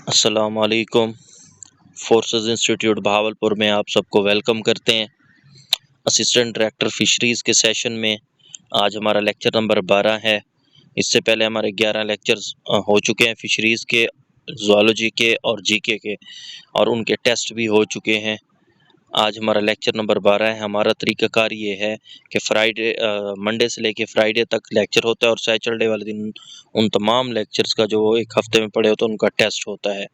अस्सलामुअलैकुम। Forces institute Bahawalpur में आप सबको वेलकम करते हैं। असिस्टेंट डायरेक्टर फिशरीज़ के सेशन में आज हमारा लेक्चर नंबर 12 है। इससे पहले हमारे 11 लेक्चर्स हो चुके हैं फिशरीज़ के, ज़ूलॉजी के और जीके के, और उनके टेस्ट भी हो चुके हैं। आज हमारा लेक्चर नंबर 12 है। हमारा तरीक़ाकार ये है कि मंडे से लेके फ्राइडे तक लेक्चर होता है और सैटरडे वाले दिन उन तमाम लेक्चर्स का जो एक हफ्ते में पढ़े होते हैं उनका टेस्ट होता है।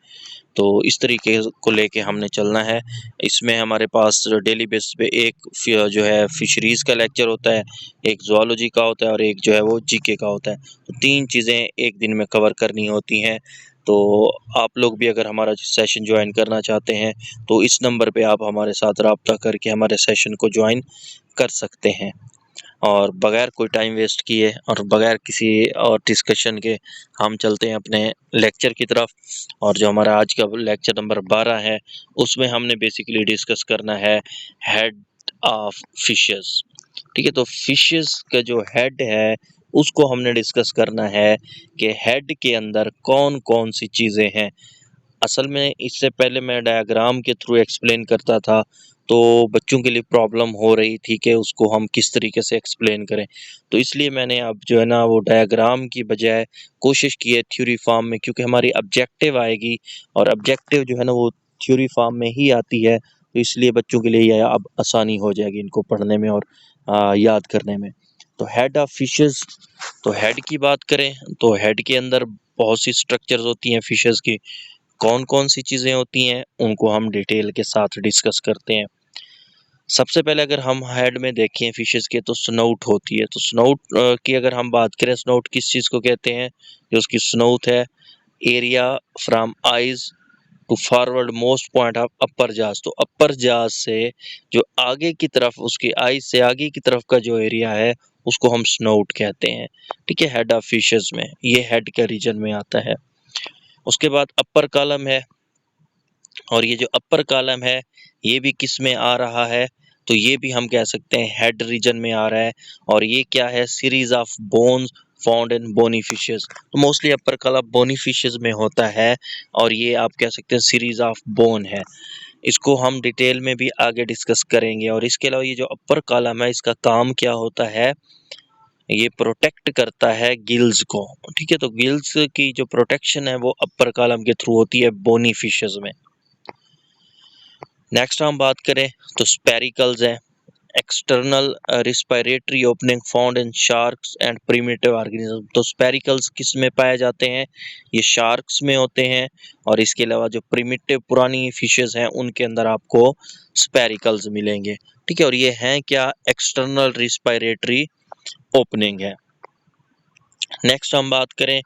तो इस तरीके को लेके हमने चलना है। इसमें हमारे पास डेली बेसिस पे एक जो है फिशरीज़ का लेक्चर होता है, एक ज़ूलॉजी का होता है और एक जो है वो जीके का होता है। तो 3 चीज़ें एक दिन में कवर करनी होती हैं। तो आप लोग भी अगर हमारा सेशन ज्वाइन करना चाहते हैं तो इस नंबर पे आप हमारे साथ रब्ता करके हमारे सेशन को ज्वाइन कर सकते हैं। और बगैर कोई टाइम वेस्ट किए और बगैर किसी और डिस्कशन के हम चलते हैं अपने लेक्चर की तरफ। और जो हमारा आज का लेक्चर नंबर 12 है उसमें हमने बेसिकली डिस्कस करना है हेड ऑफ फिशेस। ठीक है, तो फिशेस का जो हेड है उसको हमने डिस्कस करना है कि हेड के अंदर कौन कौन सी चीज़ें हैं। असल में इससे पहले मैं डायग्राम के थ्रू एक्सप्लेन करता था तो बच्चों के लिए प्रॉब्लम हो रही थी कि उसको हम किस तरीके से एक्सप्लेन करें। तो इसलिए मैंने अब जो है ना वो डायग्राम की बजाय कोशिश की है थ्योरी फॉर्म में, क्योंकि हमारी ऑब्जेक्टिव आएगी और ऑब्जेक्टिव जो है ना वो थ्योरी फॉर्म में ही आती है। तो इसलिए बच्चों के लिए यह अब आसानी हो जाएगी इनको पढ़ने में और याद करने में। तो हेड ऑफ फिशेस, तो हेड की बात करें तो हेड के अंदर बहुत सी स्ट्रक्चर्स होती हैं फिशेस की। कौन कौन सी चीज़ें होती हैं उनको हम डिटेल के साथ डिस्कस करते हैं। सबसे पहले अगर हम हेड में देखें फिशेस के तो स्नोट होती है। तो स्नोट की अगर हम बात करें, स्नोट किस चीज़ को कहते हैं? जो उसकी स्नोट है, area from eyes to forward most point of upper jaws. तो अपर जाज से जो आगे की तरफ, उसकी आइज से आगे की तरफ का जो एरिया है उसको हम स्नोट कहते हैं। ठीक है, हेड ऑफ फिशेस में ये हेड के रीजन में आता है। उसके बाद अपर कॉलम है, और ये जो अपर कॉलम है ये भी किस में आ रहा है? तो ये भी हम कह सकते हैं हेड रीजन में आ रहा है। और ये क्या है? Series of bones found in bony fishes. तो mostly upper column bony fishes में होता है और ये आप कह सकते हैं सीरीज ऑफ बोन है। इसको हम डिटेल में भी आगे डिस्कस करेंगे। और इसके अलावा ये जो अपर कॉलम है इसका काम क्या होता है? ये प्रोटेक्ट करता है गिल्स को। ठीक है, तो गिल्स की जो प्रोटेक्शन है वो अपर कॉलम के थ्रू होती है बोनी फिशेस में। नेक्स्ट हम बात करें तो स्पेरिकल्स है, external respiratory opening found in sharks and primitive organism. तो स्पेरिकल्स किस में पाए जाते हैं? ये शार्क्स में होते हैं। और इसके अलावा जो प्रिमिटिव पुरानी फिशेस हैं उनके अंदर आपको स्पेरिकल्स मिलेंगे। ठीक है, और ये हैं क्या? एक्सटर्नल रिस्पिरेटरी ओपनिंग है। नेक्स्ट हम बात करें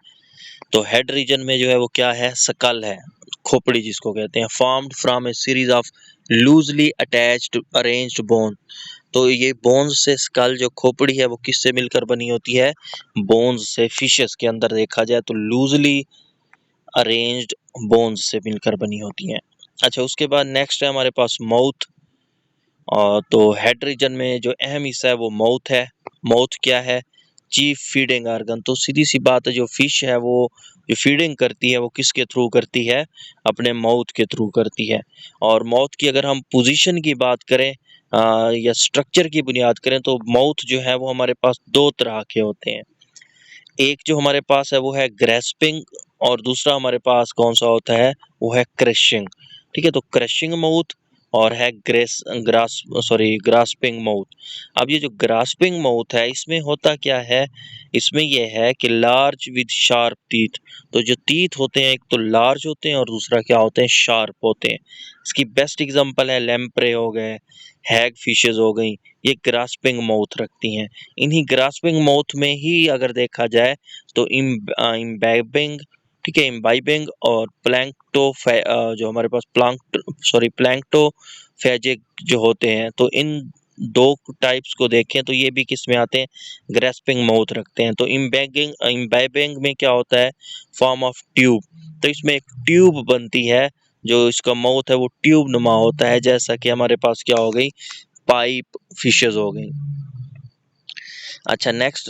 तो हेड रीजन में जो है वो क्या है? सकल है, खोपड़ी जिसको कहते हैं, formed from A series of loosely attached arranged bone. तो ये बोन्स से स्कल जो खोपड़ी है वो किससे मिलकर बनी होती है? बोन्स से। फिशेस के अंदर देखा जाए तो लूजली अरेंज्ड बोन्स से मिलकर बनी होती हैं। अच्छा, उसके बाद नेक्स्ट है हमारे पास माउथ। और तो हेड रीजन में जो अहम हिस्सा है वो माउथ है। माउथ क्या है? Chief feeding organ. तो सीधी सी बात है, जो फिश है वो जो फीडिंग करती है वो किसके थ्रू करती है? अपने माउथ के थ्रू करती है। और माउथ की अगर हम पोजीशन की बात करें या स्ट्रक्चर की बुनियाद करें तो माउथ जो है वो हमारे पास दो तरह के होते हैं। एक जो हमारे पास है वो है ग्रेस्पिंग, और दूसरा हमारे पास कौन सा होता है? वो है क्रशिंग। ठीक है, तो क्रशिंग माउथ और है ग्रास्पिंग माउथ। अब ये जो ग्रास्पिंग माउथ है इसमें होता क्या है? इसमें यह है कि लार्ज विद शार्प टीथ। तो जो टीथ होते हैं एक तो लार्ज होते हैं और दूसरा क्या होते हैं? शार्प होते हैं। इसकी बेस्ट एग्जांपल है लैम्प्रे हो गए, हैग फिशेज हो गई, ये ग्रास्पिंग माउथ रखती हैं। इन्हीं ग्रास्पिंग माउथ में ही अगर देखा जाए तो इम्बाइबिंग, ठीक है, इम्बाइबिंग और जो हमारे पास प्लैंक्टोफेजिक जो होते हैं, तो इन दो टाइप्स को देखें तो ये भी किस में आते हैं? ग्रेस्पिंग माउथ रखते हैं। तो इम्बाइबिंग में क्या होता है? Form of tube. तो इसमें एक ट्यूब बनती है, जो इसका माउथ है वो ट्यूब नुमा होता है, जैसा कि हमारे पास क्या हो गई? पाइप फिशेज हो गई। अच्छा, नेक्स्ट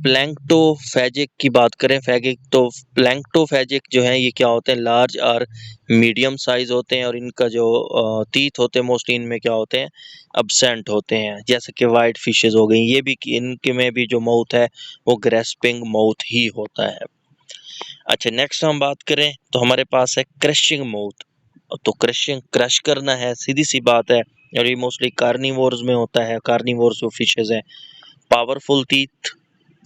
प्लैंक्टोफेजिक की बात करें। फैगिक तो प्लैंक्टोफेजिक जो है ये क्या होते हैं, लार्ज और मीडियम साइज होते हैं, और इनका जो टीथ होते हैं मोस्टली इनमें क्या होते हैं, अब्सेंट होते हैं, जैसे कि वाइट फिशेज हो गई। ये भी इनके में भी जो माउथ है वो ग्रेस्पिंग माउथ ही होता है। अच्छा, नेक्स्ट हम बात करें तो हमारे पास है क्रशिंग माउथ। तो क्रशिंग, क्रश करना है, सीधी सी बात है, और ये मोस्टली कार्निवोर्स में होता है। कार्निवोर्स जो फिशेज हैं, पावरफुल टीथ,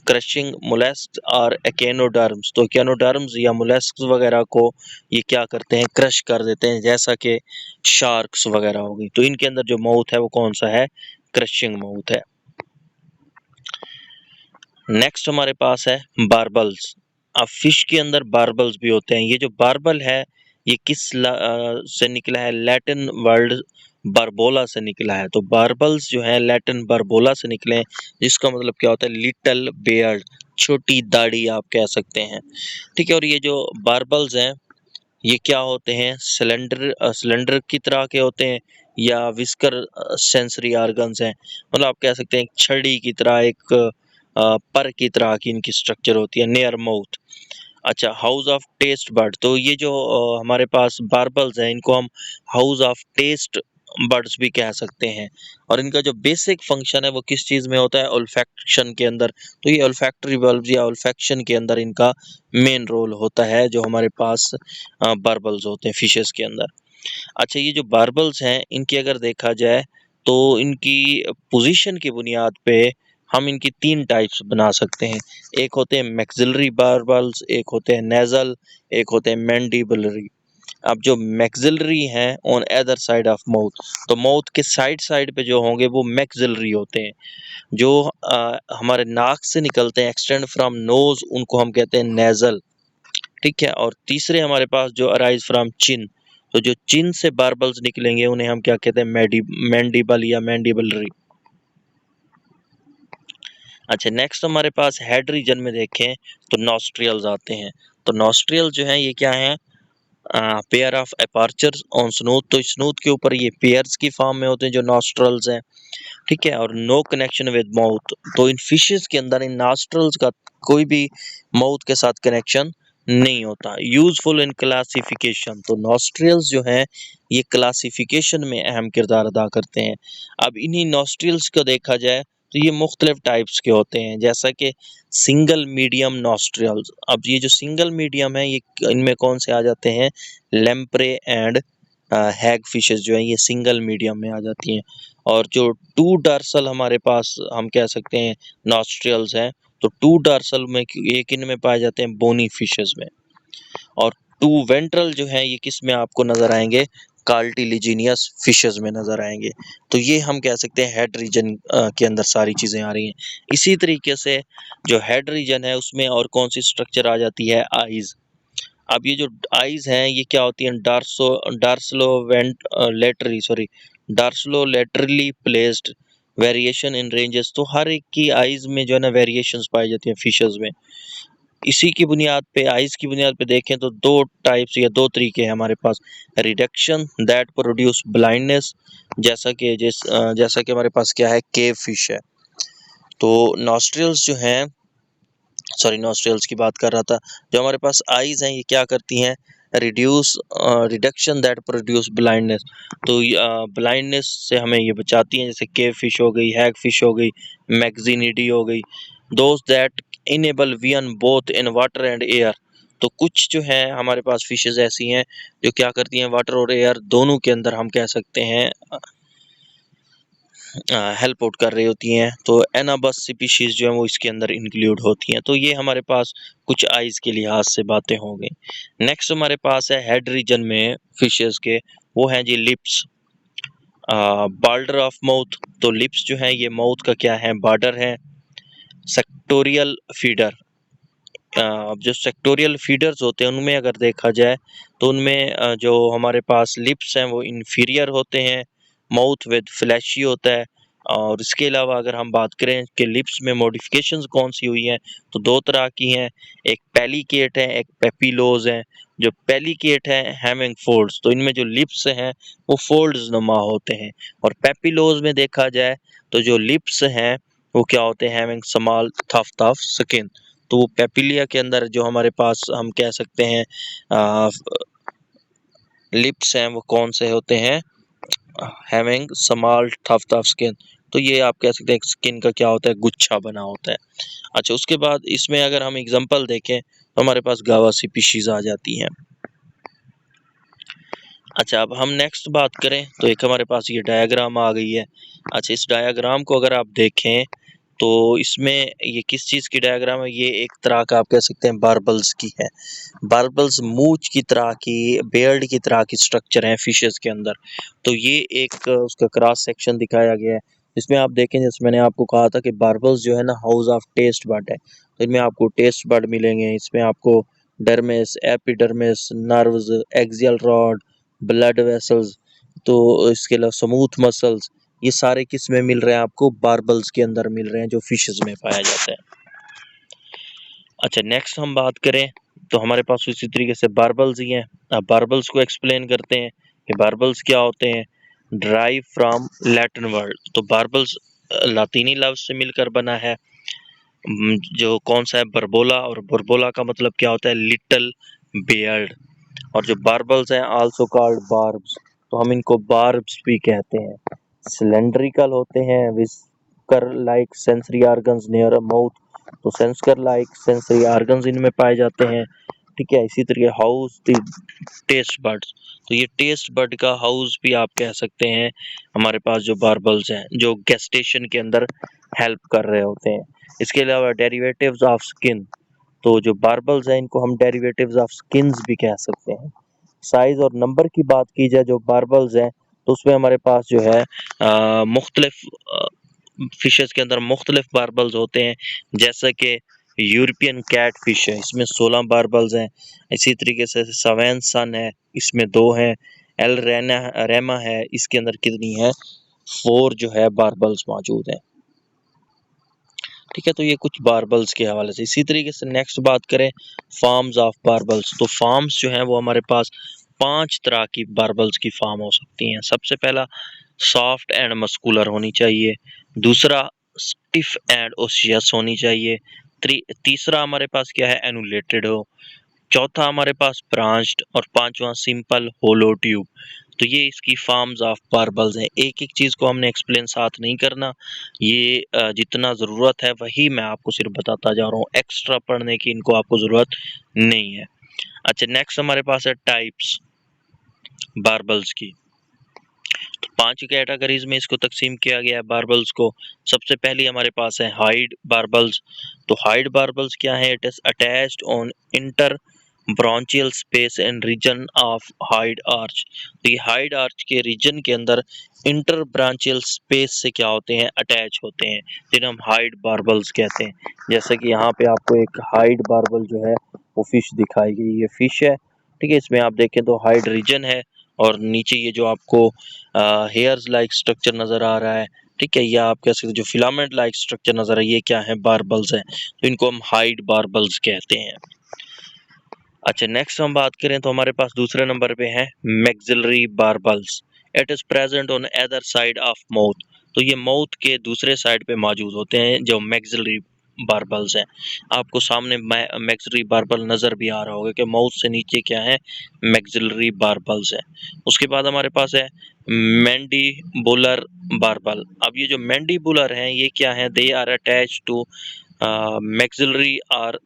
क्रशिंग मोलस्क और एकेनोडर्म्स। तो एकेनोडर्म्स या मोलस्क वगैरह को ये क्या करते हैं, क्रश कर देते हैं, जैसा कि शार्क्स वगैरह हो गई। तो इनके अंदर जो माउथ है वो कौन सा है, क्रशिंग माउथ है। नेक्स्ट हमारे पास है बार्बल्स। अब फिश के अंदर बार्बल्स भी होते हैं। ये जो बार्बल है ये से निकला है, लैटिन वर्ड बारबोला से निकला है। तो बार्बल्स जो है लैटिन बारबोला से निकले हैं, जिसका मतलब क्या होता है, लिटिल बियर्ड, छोटी दाढ़ी आप कह सकते हैं। ठीक है, और ये जो बार्बल्स हैं ये क्या होते हैं, सिलेंडर की तरह के होते हैं, या विस्कर सेंसरी ऑर्गन्स हैं। मतलब आप कह सकते हैं एक छड़ी की तरह, एक पर की तरह की इनकी स्ट्रक्चर होती है, नियर माउथ। अच्छा, हाउस ऑफ टेस्ट बर्ड। तो ये जो हमारे पास बार्बल्स हैं इनको हम हाउस ऑफ टेस्ट बर्ड्स भी कह सकते हैं। और इनका जो बेसिक फंक्शन है वो किस चीज में होता है, ओल्फैक्शन के अंदर। तो ये ओल्फैक्टरी बल्ब या ओल्फैक्शन के अंदर इनका मेन रोल होता है, जो हमारे पास बार्बल्स होते हैं फिशेस के अंदर। अच्छा, ये जो बार्बल्स हैं इनकी अगर देखा जाए तो इनकी पोजीशन की बुनियाद पे हम इनकी तीन टाइप्स बना सकते हैं। एक होते हैं मैक्सिलरी बार्बल्स, एक होते हैं नेजल, एक होते हैं मैंडिबुलरी। अब जो मैक्सिलरी हैं on other side of mouth, तो माउथ के साइड साइड पे जो होंगे वो मैक्सिलरी होते हैं। जो हमारे नाक से निकलते हैं, एक्सटेंड फ्रॉम नोज, उनको हम कहते हैं नेजल। ठीक है, और तीसरे हमारे पास जो अराइज फ्रॉम चिन, तो जो चिन से बार्बल्स निकलेंगे उन्हें हम क्या कहते हैं, मैंडिबल या मैंडिबलरी। अच्छा, नेक्स्ट हमारे पास हेड रीजन में देखें तो नॉस्ट्रियल्स आते हैं। तो नॉस्ट्रियल जो है ये क्या है, पेयर ऑफ अपर्चर्स ऑन स्नूथ। तो स्नूथ के ऊपर ये पेयर्स की फॉर्म में होते हैं जो नॉस्ट्रल्स हैं। ठीक है, और नो कनेक्शन विद माउथ। तो इन फिशेस के अंदर इन नॉस्ट्रल्स का कोई भी माउथ के साथ कनेक्शन नहीं होता। Useful in classification. तो नॉस्ट्रियल्स जो हैं ये क्लासिफिकेशन में अहम किरदार अदा करते हैं। अब इन्हीं नॉस्ट्रियल्स को देखा जाए तो ये मुख्तलिफ टाइप्स के होते हैं, जैसा कि सिंगल मीडियम नॉस्ट्रियल्स। अब ये जो सिंगल मीडियम है ये इनमें कौन से आ जाते हैं, लेम्प्रे एंड हैग फिशेस जो है ये सिंगल मीडियम में आ जाती हैं। और जो टू डर्सल हमारे पास हम कह सकते हैं नॉस्ट्रियल्स हैं, तो टू डर्सल में एक इनमें पाए जाते हैं बोनी फिशेस में। और टू वेंट्रल जो है ये किस में आपको नजर आएंगे, कार्टिलिजिनियस फिशेस में नजर आएंगे। तो ये हम कह सकते हैं हेड रीजन के अंदर सारी चीजें आ रही हैं। इसी तरीके से जो हेड रीजन है उसमें और कौन सी स्ट्रक्चर आ जाती है, आईज। अब ये जो आईज हैं ये क्या होती हैं, dorsally laterally placed variation in ranges. तो हर एक की आईज में जो है ना वेरिएशंस पाई जाती हैं फिशेस में। इसी की बुनियाद पे, आइज की बुनियाद पे देखें तो दो टाइप्स या दो तरीके हैं हमारे पास। रिडक्शन दैट प्रोड्यूस ब्लाइंडनेस, जैसा कि हमारे पास क्या है, केव फिश है। तो नॉस्ट्रियल्स जो हैं, सॉरी नॉस्ट्रियल्स की बात कर रहा था, जो हमारे पास आईज हैं ये क्या करती हैं, रिडक्शन दैट प्रोड्यूस ब्लाइंडनेस। तो ब्लाइंडनेस से हमें ये बचाती हैं, जैसे केव फिश हो गई, हैग फिश हो गई, मैक्सिनिडी हो गई। Those that enable vein both in water and air. तो कुछ जो है हमारे पास फिशेज ऐसी हैं जो क्या करती हैं, वाटर और एयर दोनों के अंदर हम कह सकते हैं हेल्प आउट कर रही होती हैं। तो एनाबस स्पीशीज जो है वो इसके अंदर इंक्लूड होती हैं। तो ये हमारे पास कुछ आइज के लिहाज से बातें हो गई। नेक्स्ट हमारे पास है हेड रीजन में फिशेस के, वो हैं जी लिप्स, बॉर्डर ऑफ माउथ। तो लिप्स जो है ये माउथ का क्या है, बॉर्डर है। सेक्टोरियल फीडर, अब जो सेक्टोरियल फीडर्स होते हैं उनमें अगर देखा जाए तो उनमें जो हमारे पास लिप्स हैं वो इंफीरियर होते हैं, माउथ विद फ्लैशी होता है। और इसके अलावा अगर हम बात करें कि लिप्स में मॉडिफिकेशंस कौन सी हुई हैं, तो दो तरह की हैं, एक पेलिकेट है, एक पेपिलोज है। जो पेलिकेट है हैमिंग फोल्ड्स, तो इनमें जो लिप्स हैं वो फोल्ड्स नुमा होते हैं। और पेपिलोज में देखा जाए तो जो लिप्स हैं वो क्या होते हैं, हैविंग स्मॉल टफ स्किन। तो वो पेपिलिया के अंदर जो हमारे पास हम कह सकते हैं लिप्स हैं, वो कौन से होते हैं, हैविंग स्मॉल टफ स्किन। तो ये आप कह सकते हैं स्किन का क्या होता है, गुच्छा बना होता है। अच्छा, उसके बाद इसमें अगर हम एग्जांपल देखें तो हमारे पास गावा स्पीशीज आ जाती हैं। अच्छा, अब हम नेक्स्ट बात करें तो एक हमारे पास ये डायग्राम आ गई है। अच्छा, इस डायग्राम को अगर आप देखें तो इसमें ये किस चीज़ की डायग्राम है, ये एक तरह का आप कह सकते हैं बार्बल्स की है। बार्बल्स मूंछ की तरह की, बेयर्ड की तरह की स्ट्रक्चर है फिशेस के अंदर। तो ये एक उसका क्रॉस सेक्शन दिखाया गया है। इसमें आप देखें, जैसे मैंने आपको कहा था कि बार्बल्स जो है ना हाउस ऑफ टेस्ट बड है। तो इनमें आपको टेस्ट बड मिलेंगे, इसमें आपको dermis, epidermis, nerves, axial rod, blood vessels, तो इसके अलावा स्मूथ मसल्स, ये सारे किस में मिल रहे हैं, आपको बार्बल्स के अंदर मिल रहे हैं जो फिशेस में पाया जाता है। अच्छा, नेक्स्ट हम बात करें तो हमारे पास उसी तरीके से बार्बल्स ही हैं। अब बार्बल्स को एक्सप्लेन करते हैं कि बार्बल्स क्या होते हैं। ड्राइव फ्रॉम लैटिन वर्ड, तो बार्बल्स लातीनी लफ्ज से मिलकर बना है। जो कौन सा है, बरबोला, और बरबोला का मतलब क्या होता है, लिटिल बियर्ड। और जो बार्बल्स हैं आल्सो कॉल्ड बार्ब्स, तो हम इनको बार्ब्स भी कहते हैं। सिलेंड्रिकल होते हैं, whisker like sensory organs near a mouth, तो सेंसर लाइक सेंसरी ऑर्गन्स इनमें पाए जाते हैं। ठीक है, इसी तरीके हाउस द टेस्ट बर्ड्स, तो ये टेस्ट बर्ड का हाउस भी आप कह सकते हैं हमारे पास जो बार्बल्स हैं, जो गेस्टेशन के अंदर हेल्प कर रहे होते हैं। इसके अलावा डेरिवेटिव्स ऑफ स्किन, तो जो बार्बल्स हैं इनको हम डेरिवेटिव्स ऑफ स्किन्स भी कह सकते हैं। साइज और नंबर की बात की जाए जो बार्बल्स हैं, तो उसमें हमारे पास जो है मुख्तलिफ फिशेस के अंदर मुख्तलिफ बार्बल्स होते हैं। जैसा कि यूरोपियन कैट फिश है, इसमें 16 बार्बल्स हैं। इसी तरीके से सवैन सन है, इसमें 2 हैं। एल रेमा है, इसके अंदर कितनी है, 4 जो है बार्बल्स मौजूद हैं। ठीक है, तो ये कुछ बार्बल्स के हवाले से। इसी तरीके से नेक्स्ट बात करें फार्म्स ऑफ बार्बल्स, तो फार्म्स जो हैं वो हमारे पास 5 तरह की बार्बल्स की फार्म हो सकती हैं। सबसे पहला सॉफ्ट एंड मस्कुलर होनी चाहिए, दूसरा स्टिफ एंड ओसियस होनी चाहिए, तीसरा हमारे पास क्या है, एनुलेटेड हो, चौथा हमारे पास ब्रांच्ड, और पांचवा सिंपल होलो ट्यूब। तो ये इसकी फार्म्स ऑफ बार्बल्स हैं। एक एक चीज़ को हमने एक्सप्लेन साथ नहीं करना, ये जितना ज़रूरत है वही मैं आपको सिर्फ बताता जा रहा हूँ, एक्स्ट्रा पढ़ने की इनको आपको ज़रूरत नहीं है। अच्छा, नेक्स्ट हमारे पास है टाइप्स बार्बल्स की। तो 5 कैटेगरीज में इसको तकसीम किया गया है बार्बल्स को। सबसे पहली हमारे पास है हाइड बार्बल्स। तो हाइड बार्बल्स क्या है, it is attached on inter branchial space and region of hyoid arch. तो ये हाइड आर्च के रीजन के अंदर इंटर ब्रांचियल स्पेस से क्या होते हैं, अटैच होते हैं, जिन्हें हम हाइड बार्बल्स कहते हैं। जैसे कि यहाँ पे आपको एक हाइड बार्बल जो है वो फिश दिखाई गई, ये फिश है। ठीक है, इसमें आप देखें तो हाइड रीजन है, और नीचे ये जो आपको हेयर्स लाइक स्ट्रक्चर नज़र आ रहा है, ठीक है, या आप कह सकते जो फिलामेंट लाइक स्ट्रक्चर नज़र आ रहा है, ये क्या है, बार्बल्स हैं। तो इनको हम हाइड बार्बल्स कहते हैं। अच्छा, नेक्स्ट हम बात करें तो हमारे पास दूसरे नंबर पे है maxillary barbels. It is present on other side of mouth. तो ये माउथ के दूसरे साइड पे मौजूद होते हैं जो मैक्सिलरी बार्बल्स हैं। आपको सामने मैक्सिलरी बार्बल नज़र भी आ रहा होगा कि माउथ से नीचे क्या है, मैक्सिलरी बार्बल्स है। उसके बाद हमारे पास है मैंडीबुलर बार्बल। अब ये जो मैंडीबुलर हैं ये क्या है, they are attach to maxillary are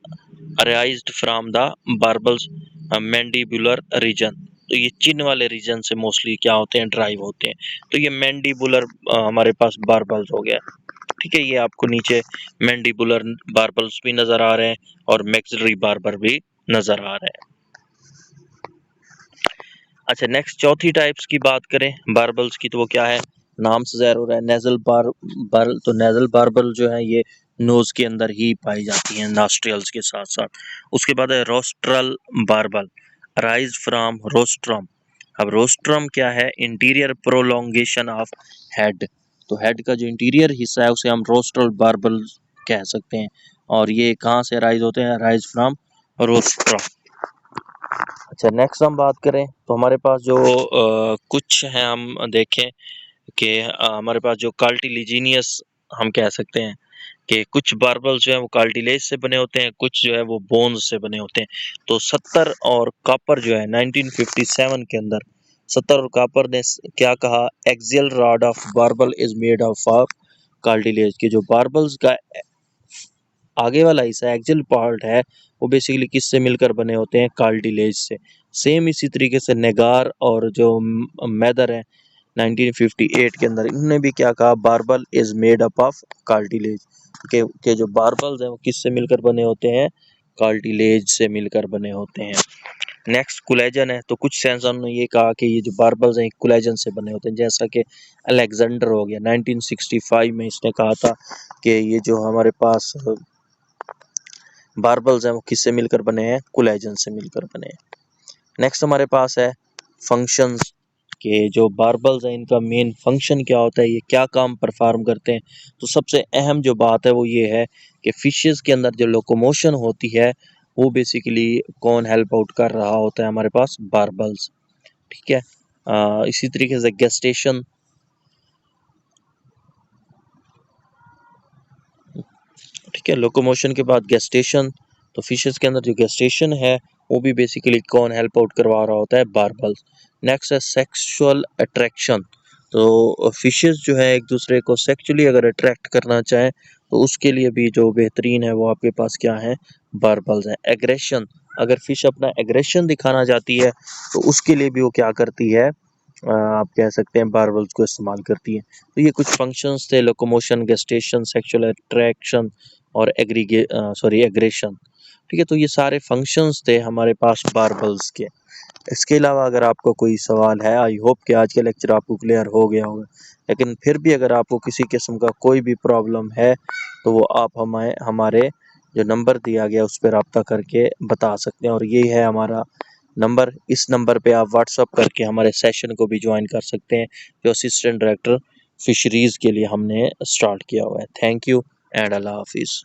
arised from the barbels mandibular region. तो ये चिन वाले रीजन से मोस्टली क्या होते हैं, ड्राइव होते हैं। तो ये मैंडीबुलर हमारे पास बार्बल्स हो गया। ठीक है, ये आपको नीचे मैंडीबुलर बार्बल्स भी नजर आ रहे हैं और मैक्सिलरी बार्बर भी नजर आ रहे हैं। अच्छा, नेक्स्ट चौथी टाइप्स की बात करें बार्बल्स की, तो वो क्या है, नाम से ज़ाहिर हो रहा है नेजल बार्बल। तो नेजल बार्बल जो है ये नोज के अंदर ही पाई जाती हैं, नॉस्ट्रियल्स के साथ साथ। उसके बाद है rostral barbell, rise from rostrum. अब रोस्ट्रम क्या है, इंटीरियर प्रोलोंगेशन ऑफ हेड। तो हेड का जो इंटीरियर हिस्सा है उसे हम रोस्ट्रल बार्बल कह सकते हैं। और ये कहाँ से राइज होते हैं, राइज फ्रॉम रोस्ट्रम। अच्छा, नेक्स्ट हम बात करें तो हमारे पास जो कुछ हैं, हम देखें कि हमारे पास जो कार्टिलिजीनियस हम कह सकते हैं, कि कुछ बार्बल्स जो है वो कार्टिलेज से बने होते हैं, कुछ जो है वो बोन्स से बने होते हैं। तो 70 और कॉपर जो है 1957 के अंदर 70 और कॉपर ने क्या कहा, axial rod of barbell is made of cartilage, के जो बार्बल्स का आगे वाला हिस्सा एक्सियल पार्ट है वो बेसिकली किससे मिलकर बने होते हैं, कार्टिलेज से। सेम इसी तरीके से नेगार और जो मैदर है 1958 के अंदर, इन्होंने भी क्या कहा, barbell is made up of cartilage, के जो बार्बल्स हैं वो किससे मिलकर बने होते हैं, कार्टिलेज से मिलकर बने होते हैं। नेक्स्ट कोलेजन है, तो कुछ सेंसर ने ये कहा कि ये जो बार्बल्स हैं कोलेजन से बने होते हैं, जैसा कि अलेक्जेंडर हो गया 1965 में, इसने कहा था कि ये जो हमारे पास बार्बल्स हैं वो किससे मिलकर बने हैं, कोलेजन से मिलकर बने हैं। नेक्स्ट हमारे पास है फंक्शंस, के जो बार्बल्स हैं इनका मेन फंक्शन क्या होता है, ये क्या काम परफॉर्म करते हैं। तो सबसे अहम जो बात है वो ये है कि फिशेस के अंदर जो लोकोमोशन होती है वो बेसिकली कौन हेल्प आउट कर रहा होता है, हमारे पास बार्बल्स। ठीक है, इसी तरीके से गेस्टेशन, ठीक है, लोकोमोशन के बाद गेस्टेशन, तो फिशेस के अंदर जो गेस्टेशन है वो भी बेसिकली कौन हेल्प आउट करवा रहा होता है, बार्बल्स। नेक्स्ट है सेक्सुअल अट्रैक्शन, तो फिशेस जो है एक दूसरे को सेक्सुअली अगर अट्रैक्ट करना चाहें तो उसके लिए भी जो बेहतरीन है वो आपके पास क्या है, बार्बल्स हैं। एग्रेशन, अगर फिश अपना एग्रेशन दिखाना चाहती है तो उसके लिए भी वो क्या करती है, आप कह सकते हैं बार्बल्स को इस्तेमाल करती है। तो ये कुछ फंक्शंस थे, लोकोमोशन, गेस्टेशन, सेक्सुअल अट्रैक्शन और एग्रेशन। ठीक है, तो ये सारे फंक्शंस थे हमारे पास बार्बल्स के। इसके अलावा अगर आपको कोई सवाल है, आई होप कि आज का लेक्चर आपको क्लियर हो गया होगा, लेकिन फिर भी अगर आपको किसी किस्म का कोई भी प्रॉब्लम है तो वो आप हमारे जो नंबर दिया गया उस पर रब्ता करके बता सकते हैं, और ये है हमारा नंबर। इस नंबर पे आप व्हाट्सअप करके हमारे सेशन को भी ज्वाइन कर सकते हैं जो असिस्टेंट डायरेक्टर फिशरीज़ के लिए हमने स्टार्ट किया हुआ है। थैंक यू एंड अल्लाह हाफिज़।